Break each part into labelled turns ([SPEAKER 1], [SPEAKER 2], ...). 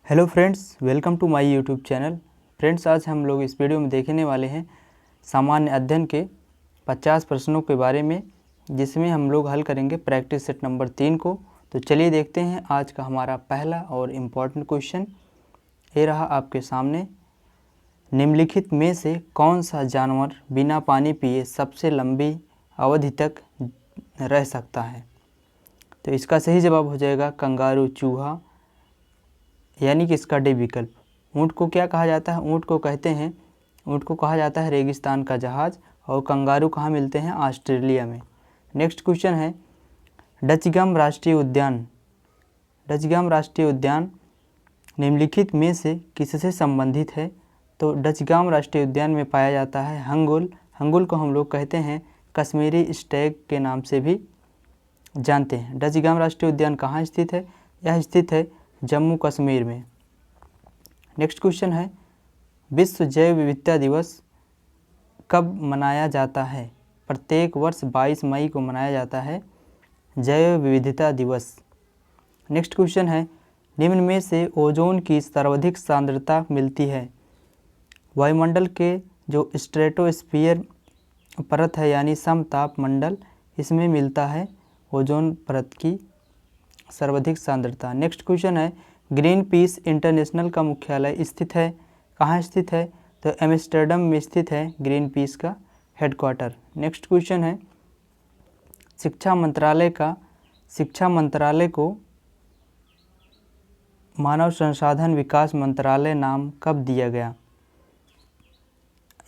[SPEAKER 1] Hello friends, welcome to my YouTube channel. Friends, आज हम लोग इस वीडियो में देखने वाले हैं सामान्य अध्ययन के 50 प्रश्नों के बारे में, जिसमें हम लोग हल करेंगे प्रैक्टिस सेट नंबर 3 को। तो चलिए देखते हैं आज का हमारा पहला और इम्पॉर्टेंट क्वेश्चन। ये रहा आपके सामने। निम्नलिखित में से कौन सा जानवर बिना पानी पिए सबसे लंबी अवधि तक रह सकता है? तो इसका सही जवाब हो जाएगा कंगारू चूहा, यानी कि इसका डी विकल्प। ऊँट को क्या कहा जाता है? ऊँट को कहा जाता है रेगिस्तान का जहाज। और कंगारू कहाँ मिलते हैं? ऑस्ट्रेलिया में। नेक्स्ट क्वेश्चन है, डचगाम राष्ट्रीय उद्यान निम्नलिखित में से किससे संबंधित है? तो डचगाम राष्ट्रीय उद्यान में पाया जाता है हंगुल को हम लोग कहते हैं कश्मीरी स्टैग के नाम से भी जानते हैं। डचगाम राष्ट्रीय उद्यान कहाँ स्थित है? यह स्थित है जम्मू कश्मीर में। नेक्स्ट क्वेश्चन है, विश्व जैव विविधता दिवस कब मनाया जाता है? प्रत्येक वर्ष 22 मई को मनाया जाता है जैव विविधता दिवस। नेक्स्ट क्वेश्चन है, निम्न में से ओजोन की सर्वाधिक सांद्रता मिलती है? वायुमंडल के जो स्ट्रेटोस्फीयर परत है, यानी समताप मंडल, इसमें मिलता है ओजोन परत की सर्वाधिक सांद्रता। नेक्स्ट क्वेश्चन है, ग्रीन पीस इंटरनेशनल का मुख्यालय स्थित है? कहाँ स्थित है? तो एम्स्टर्डम में स्थित है ग्रीन पीस का हेडक्वार्टर। नेक्स्ट क्वेश्चन है, शिक्षा मंत्रालय को मानव संसाधन विकास मंत्रालय नाम कब दिया गया?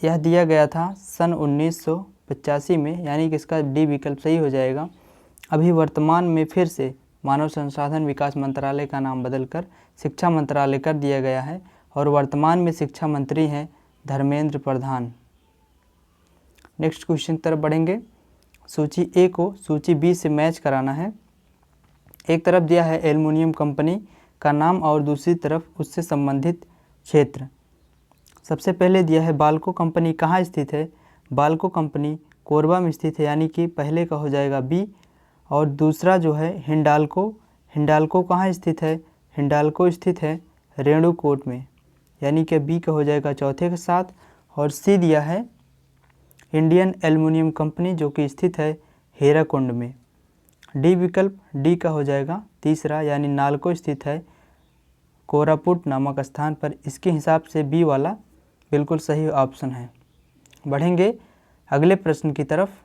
[SPEAKER 1] यह दिया गया था सन 1985 में, यानी कि इसका डी विकल्प सही हो जाएगा। अभी वर्तमान में फिर से मानव संसाधन विकास मंत्रालय का नाम बदलकर शिक्षा मंत्रालय कर दिया गया है और वर्तमान में शिक्षा मंत्री हैं धर्मेंद्र प्रधान। नेक्स्ट क्वेश्चन की तरफ बढ़ेंगे। सूची ए को सूची बी से मैच कराना है। एक तरफ दिया है एल्युमिनियम कंपनी का नाम और दूसरी तरफ उससे संबंधित क्षेत्र। सबसे पहले दिया है बाल्को कंपनी कहाँ स्थित है? बाल्को कंपनी कोरबा में स्थित है, यानी कि पहले का हो जाएगा बी। और दूसरा जो है हिंडाल्को कहाँ स्थित है? हिंडाल्को स्थित है रेणुकूट में, यानी कि बी का हो जाएगा चौथे के साथ। और सी दिया है इंडियन एल्युमिनियम कंपनी, जो कि स्थित है हीराकुंड में। डी विकल्प डी का हो जाएगा तीसरा, यानी नाल्को स्थित है कोरापुट नामक स्थान पर। इसके हिसाब से बी वाला बिल्कुल सही ऑप्शन है। बढ़ेंगे अगले प्रश्न की तरफ।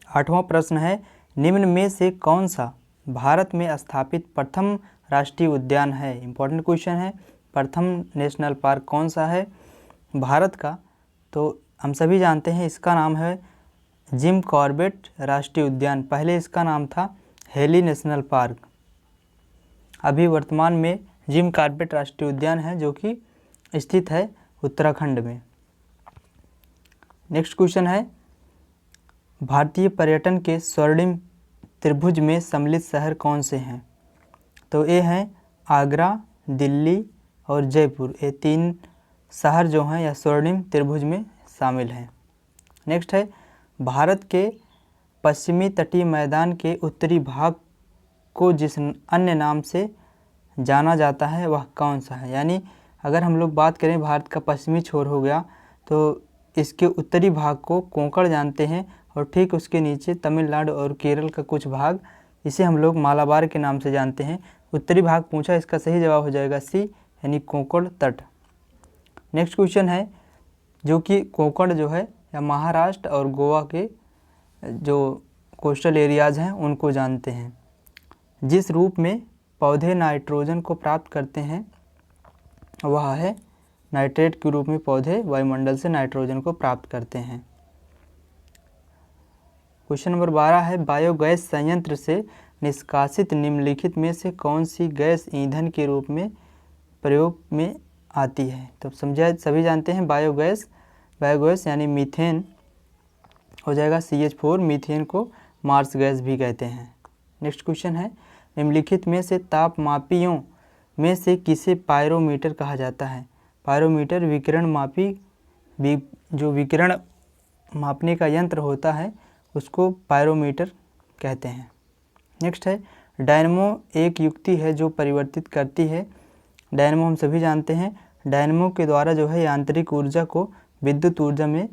[SPEAKER 1] 8वां प्रश्न है, निम्न में से कौन सा भारत में स्थापित प्रथम राष्ट्रीय उद्यान है? इंपॉर्टेंट क्वेश्चन है। प्रथम नेशनल पार्क कौन सा है भारत का? तो हम सभी जानते हैं इसका नाम है जिम कॉर्बेट राष्ट्रीय उद्यान। पहले इसका नाम था हेली नेशनल पार्क। अभी वर्तमान में जिम कॉर्बेट राष्ट्रीय उद्यान है, जो कि स्थित है उत्तराखंड में। नेक्स्ट क्वेश्चन है, भारतीय पर्यटन के स्वर्णिम त्रिभुज में सम्मिलित शहर कौन से हैं? तो ये हैं आगरा, दिल्ली और जयपुर। ये 3 शहर जो हैं यह स्वर्णिम त्रिभुज में शामिल हैं। नेक्स्ट है, भारत के पश्चिमी तटीय मैदान के उत्तरी भाग को जिस अन्य नाम से जाना जाता है वह कौन सा है? यानी अगर हम लोग बात करें भारत का पश्चिमी छोर हो गया, तो इसके उत्तरी भाग को कोंकण जानते हैं, और ठीक उसके नीचे तमिलनाडु और केरल का कुछ भाग, इसे हम लोग मालाबार के नाम से जानते हैं। उत्तरी भाग पूछा, इसका सही जवाब हो जाएगा सी, यानी कोंकण तट। नेक्स्ट क्वेश्चन है, जो कि कोंकण जो है या महाराष्ट्र और गोवा के जो कोस्टल एरियाज़ हैं उनको जानते हैं। जिस रूप में पौधे नाइट्रोजन को प्राप्त करते हैं वह है नाइट्रेट के रूप में पौधे वायुमंडल से नाइट्रोजन को प्राप्त करते हैं। क्वेश्चन नंबर 12 है, बायोगैस संयंत्र से निष्कासित निम्नलिखित में से कौन सी गैस ईंधन के रूप में प्रयोग में आती है? तो सभी जानते हैं बायोगैस यानी मीथेन हो जाएगा CH4। मीथेन को मार्स गैस भी कहते हैं। नेक्स्ट क्वेश्चन है, निम्नलिखित में से तापमापियों में से किसे पायरोमीटर कहा जाता है? पायरोमीटर जो विकिरण मापने का यंत्र होता है उसको पायरोमीटर कहते हैं। नेक्स्ट है, डायनमो एक युक्ति है जो परिवर्तित करती है डायनमो हम सभी जानते हैं, डायनमो के द्वारा जो है यांत्रिक ऊर्जा को विद्युत ऊर्जा में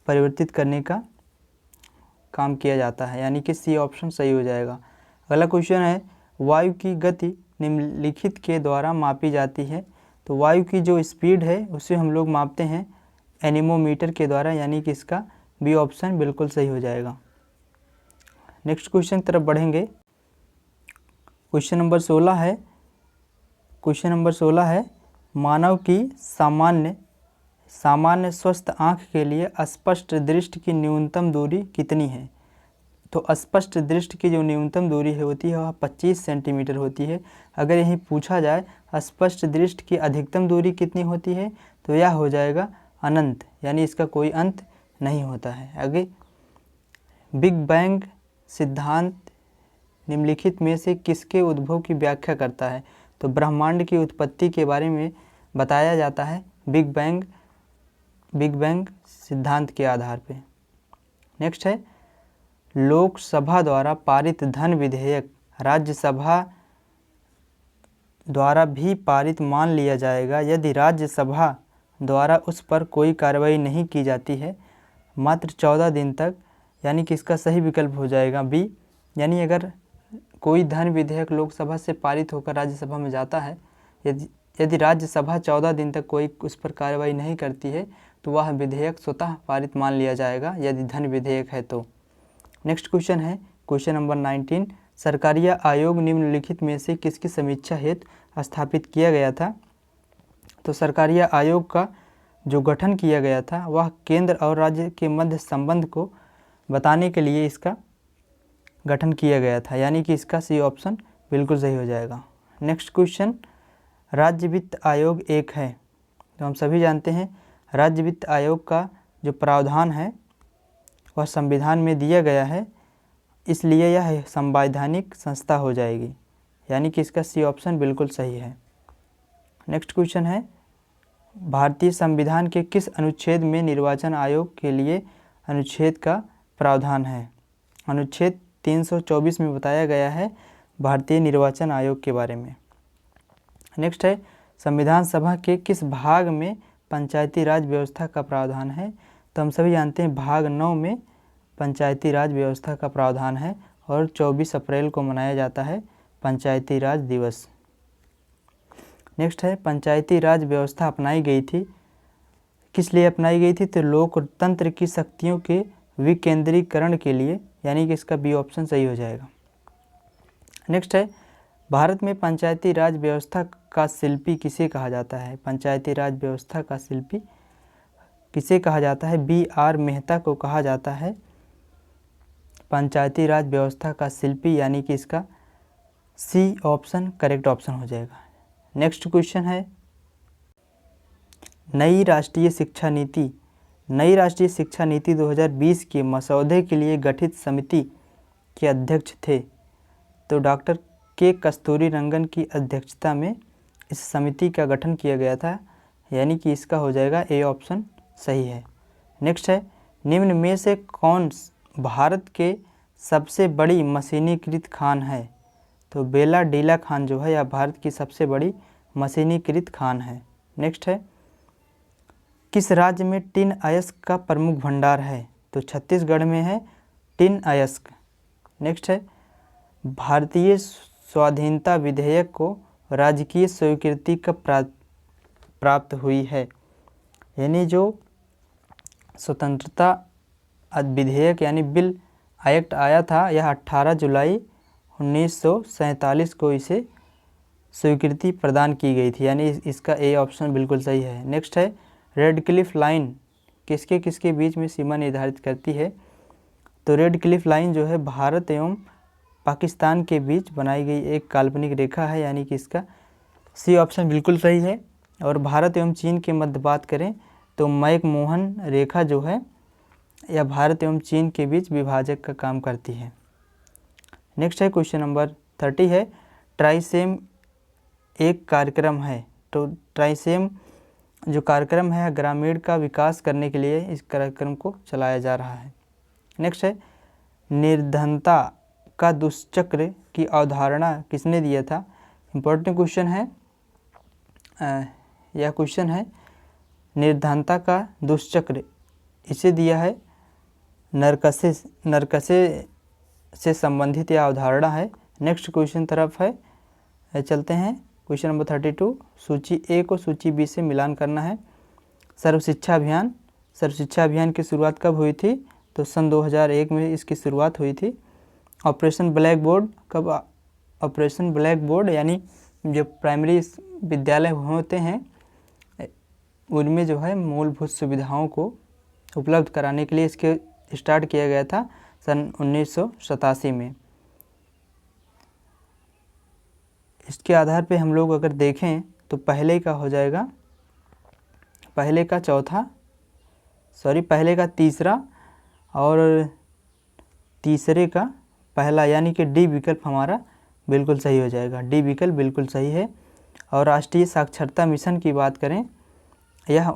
[SPEAKER 1] परिवर्तित करने का काम किया जाता है, यानी कि सी ऑप्शन सही हो जाएगा। अगला क्वेश्चन है, वायु की गति निम्नलिखित के द्वारा मापी जाती है। तो वायु की जो स्पीड है उसे हम लोग मापते हैं एनीमोमीटर के द्वारा, यानी कि इसका बी ऑप्शन बिल्कुल सही हो जाएगा। नेक्स्ट क्वेश्चन की तरफ बढ़ेंगे। क्वेश्चन नंबर 16 है, मानव की सामान्य स्वस्थ आँख के लिए स्पष्ट दृष्टि की न्यूनतम दूरी कितनी है। तो स्पष्ट दृष्टि की जो न्यूनतम दूरी है होती है वह 25 सेंटीमीटर होती है। अगर यही पूछा जाए स्पष्ट दृष्टि की अधिकतम दूरी कितनी होती है, तो यह हो जाएगा अनंत, यानी इसका कोई अंत नहीं होता है। आगे, बिग बैंग सिद्धांत निम्नलिखित में से किसके उद्भव की व्याख्या करता है। तो ब्रह्मांड की उत्पत्ति के बारे में बताया जाता है बिग बैंग सिद्धांत के आधार पे। नेक्स्ट है, लोकसभा द्वारा पारित धन विधेयक राज्यसभा द्वारा भी पारित मान लिया जाएगा यदि राज्यसभा द्वारा उस पर कोई कार्रवाई नहीं की जाती है मात्र 14 दिन तक, यानी कि इसका सही विकल्प हो जाएगा बी। यानी अगर कोई धन विधेयक लोकसभा से पारित होकर राज्यसभा में जाता है, यदि राज्यसभा 14 दिन तक कोई उस पर कार्रवाई नहीं करती है तो वह विधेयक स्वतः पारित मान लिया जाएगा यदि धन विधेयक है तो। नेक्स्ट क्वेश्चन है, क्वेश्चन नंबर 19, सरकारीय आयोग निम्नलिखित में से किसकी समीक्षा हेतु स्थापित किया गया था। तो सरकारीय आयोग का जो गठन किया गया था वह केंद्र और राज्य के मध्य संबंध को बताने के लिए इसका गठन किया गया था, यानी कि इसका सी ऑप्शन बिल्कुल सही हो जाएगा। नेक्स्ट क्वेश्चन, राज्य वित्त आयोग एक है। तो हम सभी जानते हैं राज्य वित्त आयोग का जो प्रावधान है वह संविधान में दिया गया है, इसलिए यह संवैधानिक संस्था हो जाएगी, यानी कि इसका सी ऑप्शन बिल्कुल सही है। नेक्स्ट क्वेश्चन है, भारतीय संविधान के किस अनुच्छेद में निर्वाचन आयोग के लिए अनुच्छेद का प्रावधान है। अनुच्छेद 324 में बताया गया है भारतीय निर्वाचन आयोग के बारे में। नेक्स्ट है, संविधान सभा के किस भाग में पंचायती राज व्यवस्था का प्रावधान है। तो हम सभी जानते हैं भाग 9 में पंचायती राज व्यवस्था का प्रावधान है और 24 अप्रैल को मनाया जाता है पंचायती राज दिवस। नेक्स्ट है, पंचायती राज व्यवस्था अपनाई गई थी, किस लिए अपनाई गई थी। तो लोकतंत्र की शक्तियों के विकेंद्रीकरण के लिए, यानी कि इसका बी ऑप्शन सही हो जाएगा। नेक्स्ट है, भारत में पंचायती राज व्यवस्था का शिल्पी किसे कहा जाता है। पंचायती राज व्यवस्था का शिल्पी किसे कहा जाता है। B.R. मेहता को कहा जाता है पंचायती राज व्यवस्था का शिल्पी, यानी कि इसका सी ऑप्शन करेक्ट ऑप्शन हो जाएगा। नेक्स्ट क्वेश्चन है, नई राष्ट्रीय शिक्षा नीति 2020 के मसौदे के लिए गठित समिति के अध्यक्ष थे। तो डॉक्टर के कस्तूरीरंगन की अध्यक्षता में इस समिति का गठन किया गया था, यानी कि इसका हो जाएगा ए ऑप्शन सही है। नेक्स्ट है, निम्न में से कौन भारत के सबसे बड़ी मशीनीकृत खान है। तो बेला डीला खान जो है यह भारत की सबसे बड़ी मशीनीकृत खान है। नेक्स्ट है, किस राज्य में टिन अयस्क का प्रमुख भंडार है। तो छत्तीसगढ़ में है टिन अयस्क। नेक्स्ट है, भारतीय स्वाधीनता विधेयक को राजकीय स्वीकृति कब प्राप्त हुई है। यानी जो स्वतंत्रता विधेयक यानी बिल एक्ट आया था यह 18 जुलाई 1947 को इसे स्वीकृति प्रदान की गई थी, यानी इसका ए ऑप्शन बिल्कुल सही है। नेक्स्ट है, रेड क्लिफ लाइन किसके किसके बीच में सीमा निर्धारित करती है। तो रेड क्लिफ लाइन जो है भारत एवं पाकिस्तान के बीच बनाई गई एक काल्पनिक रेखा है, यानी कि इसका सी ऑप्शन बिल्कुल सही है। और भारत एवं चीन के मध्य बात करें तो मैकमोहन रेखा जो है यह भारत एवं चीन के बीच विभाजक का काम करती है। नेक्स्ट है, क्वेश्चन नंबर 30 है, ट्राइसेम एक कार्यक्रम है। तो ट्राइसेम जो कार्यक्रम है ग्रामीण का विकास करने के लिए इस कार्यक्रम को चलाया जा रहा है। नेक्स्ट है, निर्धनता का दुष्चक्र की अवधारणा किसने दिया था। इम्पोर्टेंट क्वेश्चन है। यह क्वेश्चन है निर्धनता का दुष्चक्र, इसे दिया है नरकसे से संबंधित यह अवधारणा है। नेक्स्ट क्वेश्चन तरफ है, चलते हैं। क्वेश्चन नंबर 32, सूची ए को सूची बी से मिलान करना है। सर्व शिक्षा अभियान की शुरुआत कब हुई थी? तो सन 2001 में इसकी शुरुआत हुई थी। ऑपरेशन ब्लैक बोर्ड कब? ऑपरेशन ब्लैक बोर्ड यानी जो प्राइमरी विद्यालय होते हैं उनमें जो है मूलभूत सुविधाओं को उपलब्ध कराने के लिए इसके स्टार्ट किया गया था सन 1987 में। इसके आधार पे हम लोग अगर देखें तो पहले का हो जाएगा, पहले का तीसरा और तीसरे का पहला, यानी कि डी विकल्प हमारा बिल्कुल सही हो जाएगा। डी विकल्प बिल्कुल सही है। और राष्ट्रीय साक्षरता मिशन की बात करें, यह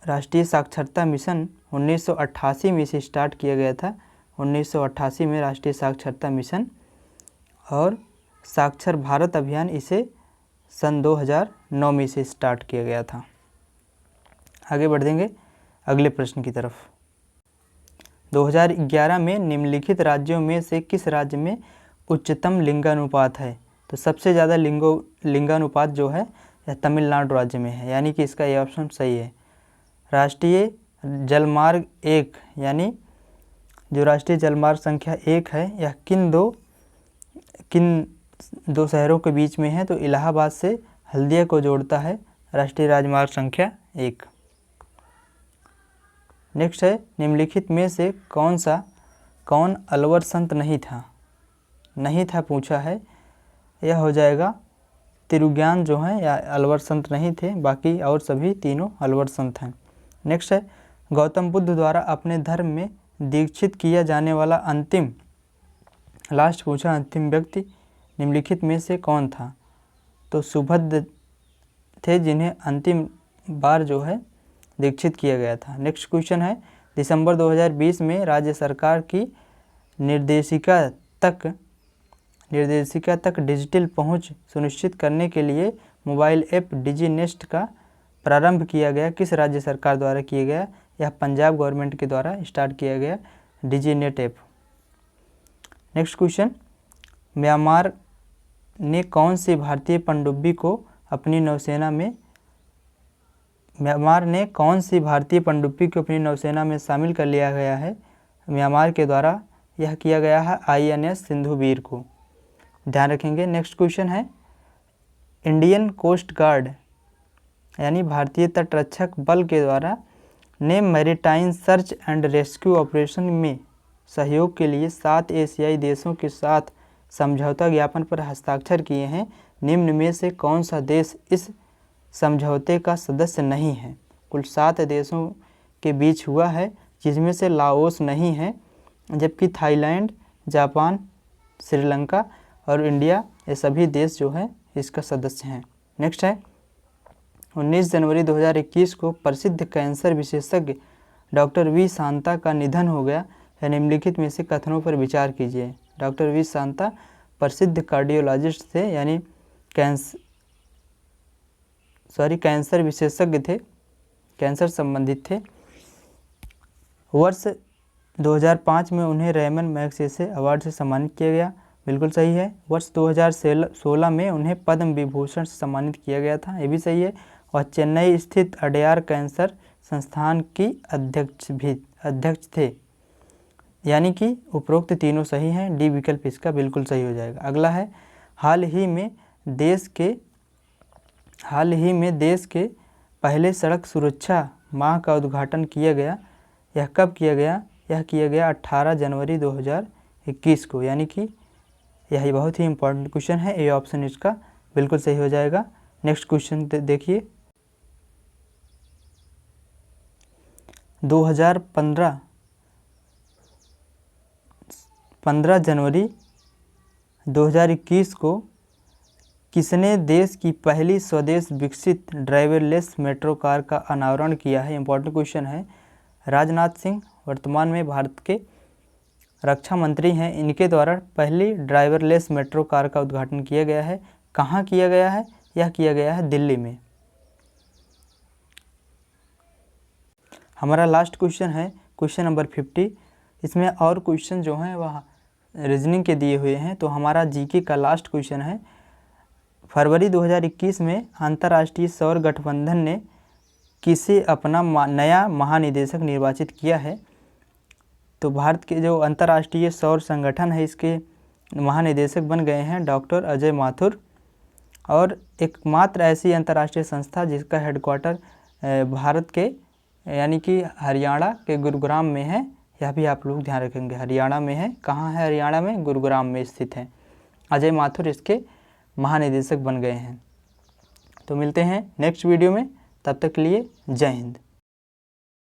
[SPEAKER 1] राष्ट्रीय साक्षरता मिशन 1988 में इसे स्टार्ट किया गया था। 1988 में राष्ट्रीय साक्षरता मिशन, और साक्षर भारत अभियान इसे सन 2009 में इसे स्टार्ट किया गया था। आगे बढ़ देंगे अगले प्रश्न की तरफ। 2011 में निम्नलिखित राज्यों में से किस राज्य में उच्चतम लिंगानुपात है? तो सबसे ज़्यादा लिंगानुपात जो है यह तमिलनाडु राज्य में है, यानी कि इसका ये ऑप्शन सही है। राष्ट्रीय जलमार्ग 1 यानी जो राष्ट्रीय जलमार्ग संख्या 1 है, यह किन दो शहरों के बीच में है? तो इलाहाबाद से हल्दिया को जोड़ता है राष्ट्रीय राजमार्ग संख्या 1। नेक्स्ट है, निम्नलिखित में से कौन अलवर संत नहीं था पूछा है। यह हो जाएगा तिरुज्ञान जो है या अलवर संत नहीं थे, बाकी और सभी तीनों अलवर संत हैं। नेक्स्ट है, गौतम बुद्ध द्वारा अपने धर्म में दीक्षित किया जाने वाला अंतिम व्यक्ति निम्नलिखित में से कौन था? तो सुभद्र थे जिन्हें अंतिम बार जो है दीक्षित किया गया था। नेक्स्ट क्वेश्चन है, दिसंबर 2020 में राज्य सरकार की निर्देशिका तक डिजिटल पहुंच सुनिश्चित करने के लिए मोबाइल ऐप डिजी नेस्ट का प्रारंभ किया गया, किस राज्य सरकार द्वारा किया गया? यह पंजाब गवर्नमेंट के द्वारा स्टार्ट किया गया Digi Net app. Next question, Myanmar ने कौन सी भारतीय पनडुब्बी को अपनी नौसेना में शामिल कर लिया गया है? म्यांमार के द्वारा यह किया गया है INS सिंधुवीर को, ध्यान रखेंगे। नेक्स्ट क्वेश्चन है, इंडियन कोस्ट गार्ड यानी भारतीय तटरक्षक बल के द्वारा ने maritime search and rescue operation में सहयोग के लिए 7 एशियाई देशों के साथ समझौता ज्ञापन पर हस्ताक्षर किए हैं। निम्न में से कौन सा देश इस समझौते का सदस्य नहीं है? कुल 7 देशों के बीच हुआ है, जिसमें से लाओस नहीं है, जबकि थाईलैंड, जापान, श्रीलंका और इंडिया ये सभी देश जो है इसका सदस्य हैं। नेक्स्ट है, 19 जनवरी 2021 को प्रसिद्ध कैंसर विशेषज्ञ डॉक्टर वी शांता का निधन हो गया। निम्नलिखित में से कथनों पर विचार कीजिए। डॉक्टर वी शांता प्रसिद्ध कार्डियोलॉजिस्ट थे, यानी कैंसर विशेषज्ञ थे, कैंसर संबंधित थे। वर्ष 2005 में उन्हें रेमन मैग्सेसे अवार्ड से सम्मानित किया गया, बिल्कुल सही है। वर्ष 2016 में उन्हें पद्म विभूषण से सम्मानित किया गया था, ये भी सही है। और चेन्नई स्थित अडयार कैंसर संस्थान की अध्यक्ष थे, यानी कि उपरोक्त तीनों सही हैं। डी विकल्प इसका बिल्कुल सही हो जाएगा। अगला है, हाल ही में देश के पहले सड़क सुरक्षा माह का उद्घाटन किया गया। यह कब किया गया? यह किया गया 18 जनवरी 2021 को, यानी कि यह बहुत ही इम्पोर्टेंट क्वेश्चन है। ये ऑप्शन इसका बिल्कुल सही हो जाएगा। नेक्स्ट क्वेश्चन देखिए, 15 जनवरी 2021 को किसने देश की पहली स्वदेश विकसित ड्राइवरलेस मेट्रो कार का अनावरण किया है? इंपॉर्टेंट क्वेश्चन है। राजनाथ सिंह वर्तमान में भारत के रक्षा मंत्री हैं, इनके द्वारा पहली ड्राइवरलेस मेट्रो कार का उद्घाटन किया गया है। कहाँ किया गया है? यह किया गया है दिल्ली में। हमारा लास्ट क्वेश्चन है क्वेश्चन नंबर 50। इसमें और क्वेश्चन जो हैं वह रीजनिंग के दिए हुए हैं। तो हमारा जीके का लास्ट क्वेश्चन है, फरवरी 2021 में अंतर्राष्ट्रीय सौर गठबंधन ने किसे अपना नया महानिदेशक निर्वाचित किया है? तो भारत के जो अंतर्राष्ट्रीय सौर संगठन है इसके महानिदेशक बन गए हैं डॉक्टर अजय माथुर। और एकमात्र ऐसी अंतर्राष्ट्रीय संस्था जिसका हेडक्वार्टर भारत के यानी कि हरियाणा के गुरुग्राम में है, यह भी आप लोग ध्यान रखेंगे। हरियाणा में है, कहाँ है हरियाणा में? गुरुग्राम में स्थित है। अजय माथुर इसके महानिदेशक बन गए हैं। तो मिलते हैं नेक्स्ट वीडियो में, तब तक के लिए जय हिंद।